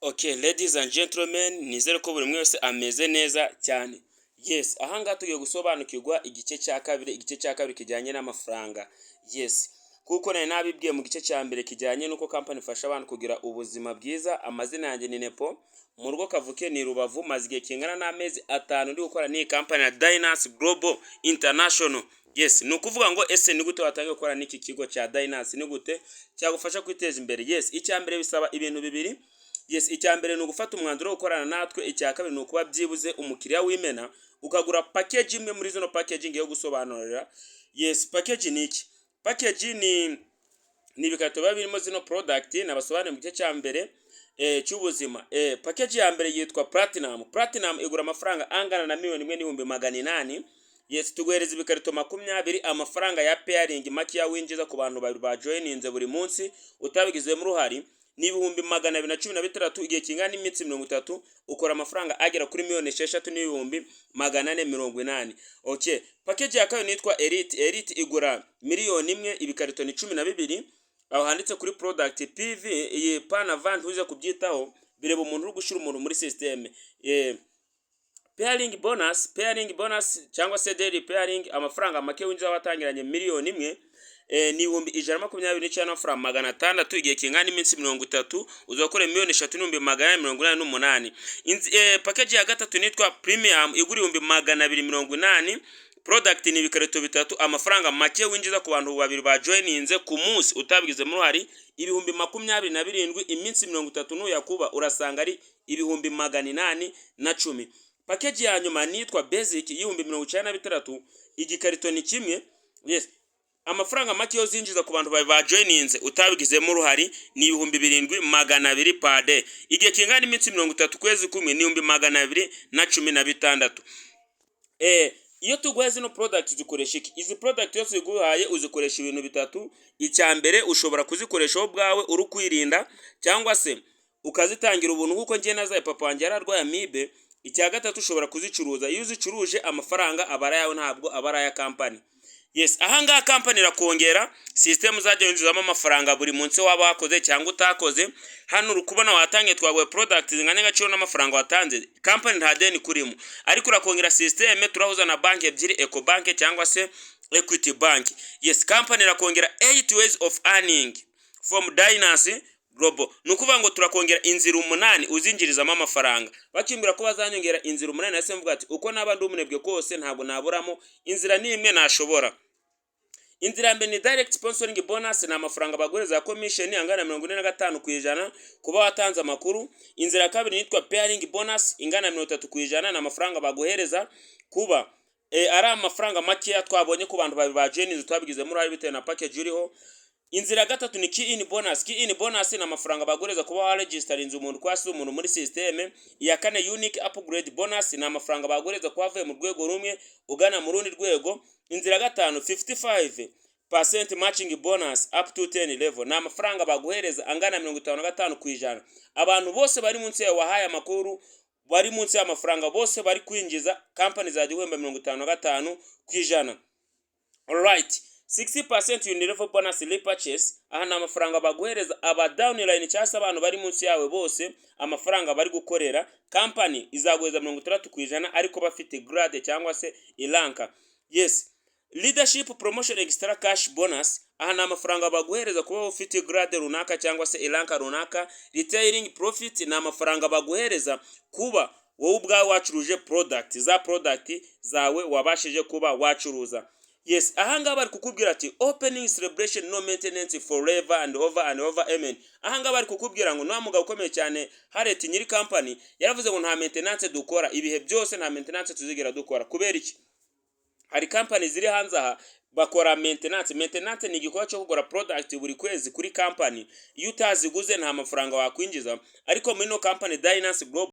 Okay, ladies and gentlemen, nizere ko buri umwe wese ameze neza cyane. Yes, ahangaha tugiye gusobanukirwa igice cya kabiri kijyanye n'amafaranga. Yes, kuko nari nabibwiye mu gice cya mbere kijyanye n'uko company ifasha abantu kugira ubuzima bwiza. Amazina yanjye ni Nepo, mu rugo kavuke ni Rubavu, maze igihe kingana n'amezi 5 ndi gukora n'iyi company ya Dynas Global International. Yes, ni ukuvuga ngo ese ni gute watangiye gukora n'iki kigo cya Dynas, ni gute cyagufasha kwiteza imbere? Yes, icya mbere bisaba ibintu bibiri. Yes, icya mbere ni ugufata umwanzuro wo gukorana natwe. Icya kabiri ni ukuba byibuze umukiriya w'imena ukagura package imwe muri zino packaging yo gusobanurira. Yes, package ni iki? Package ni ibikarito biba birimo zino product nabasobanuriye mu gice cya mbere cy'ubuzima. Package ya mbere yitwa Platinum. Platinum igura amafaranga angana na 1,800,000. Yes, tuguhereza ibikarito 20 amafaranga ya pairing makiya winjiza ku bantu ba joininze buri munsi utabigizemo uruhari ni 216 igihe kingana n'iminsi 30 ukora amafaranga agera kuri 6,480,000. Okay, package ya kabiri nitwa Elite. Elite igura 1,000,000 ibikarito ni 12. Aho handitse kuri product PV iyi pana van uje kubyitaho bireba umuntu uri gushira umuntu muri system. Pairing bonus cyangwa se daily pairing amafaranga make winjiza watangiranye 1,000,000 ni 129 n'amafaranga 600 igihe kingana n'iminsi 30 uzakora 3,888. Package ya gatatu nitwa Premium igura 280. Product ni ibikarito 3 amafaranga make winjiza ku bantu babiri ba joininze ku munsi utabigizemo uruhari 27,000 iminsi 30 n'uyakuba urasanga ari 810. Package ya nyuma nitwa Basic 96 igikarito ni kimwe. Yes, amafaranga make yo zinjiza ku bantu ba joininze utabigizemo uruhari ni 7,200 per day igihe kingana iminsi 30 kwezi kumwe ni 216. Iyo tuguhaye zino product zikoresha iki? Izi product yose ziguhaye uzikoresha ibintu bitatu. Icya mbere ushobora kuzikoresha ubwawe uri kwirinda cyangwa se ukazitangira ubuntu kuko ngiye nazaye papa wanjye yararwaye amibe. Icya gatatu ushobora kuzicuruza. Iyo uzicuruje amafaranga abara yawe ntabwo abara ya company. Yes, ahangaha company irakongera system zajya yinjizamo amafaranga buri munsi waba wakoze cyangwa utakoze. Hano urukubona watangiye twaguye product zingana n'agaciro n'amafaranga watanze. Company nta deni kurimo. Ariko urakongera system turahuza na bank ebyiri, Eco Bank cyangwa se Equity Bank. Yes, company irakongera 8 ways of earning from Dynas Global. Nukuvuga ngo turakongera inzira 8 uzinjirizamo amafaranga. Bakimbira ko bazanyongera inzira 8 nase mvuga ati uko nabandi umunebwe kose ntabwo naburamo inzira ni imwe nashobora. Inzira mbere ni direct sponsoring bonus na amafaranga bagureza ya commission angana 45% kuba watanze amakuru. Inzira kabiri nitwa pairing bonus ingana 30% na amafaranga baguhereza kuba ari amafaranga make twabonye ku bantu ba joininze twabigizemo uruhare bitewe na package uriho. Inzira gatatu ni key in bonus. Key in bonus na amafaranga bagureza kuba wa register inzu umuntu kwasi umuntu muri system. Iya kane unique upgrade bonus na amafaranga bagureza kwavuye mu rwego rumwe ugana mu rundi rwego. Inzira gatanu 55% matching bonus up to 10 level na amafaranga baguhereza angana 55%. Abantu bose bari munsi ya wahaye amakuru bari munsi y'amafaranga bose bari kwinjiza company za gihemba 55%. Alright, 60% unilevel bonus repurchase aha na amafaranga baguhereza aba downline cyangwa abantu bari munsi yawe bose amafaranga bari gukorera company izaguheza 60% ariko bafite grade cyangwa se iranka. Yes, leadership promotion extra cash bonus aha na amafaranga baguhereza kuba ufite grade runaka cyangwa se iranka runaka. Retailing profit na amafaranga baguhereza kuba wowe ubwawe wacuruje product zawe wabashije kuba wacuruza. Yes, ahanga bari kukubwira ati opening celebration no maintenance forever and over amen. Ahanga bari kukubwira ngo nta mugabo ukomeye cyane hareti nyiri company yaravuze ngo nta maintenance dukora ibihe byose, nta maintenance tuzigera dukora. Kubera iki? Hari company ziri hanze aha bakora maintenance. Maintenance ni igikorwa cyo kugura product buri kwezi kuri company. Iyo utaziguze nta mafaranga wakwinjiza. Ariko muri no company Dynas Global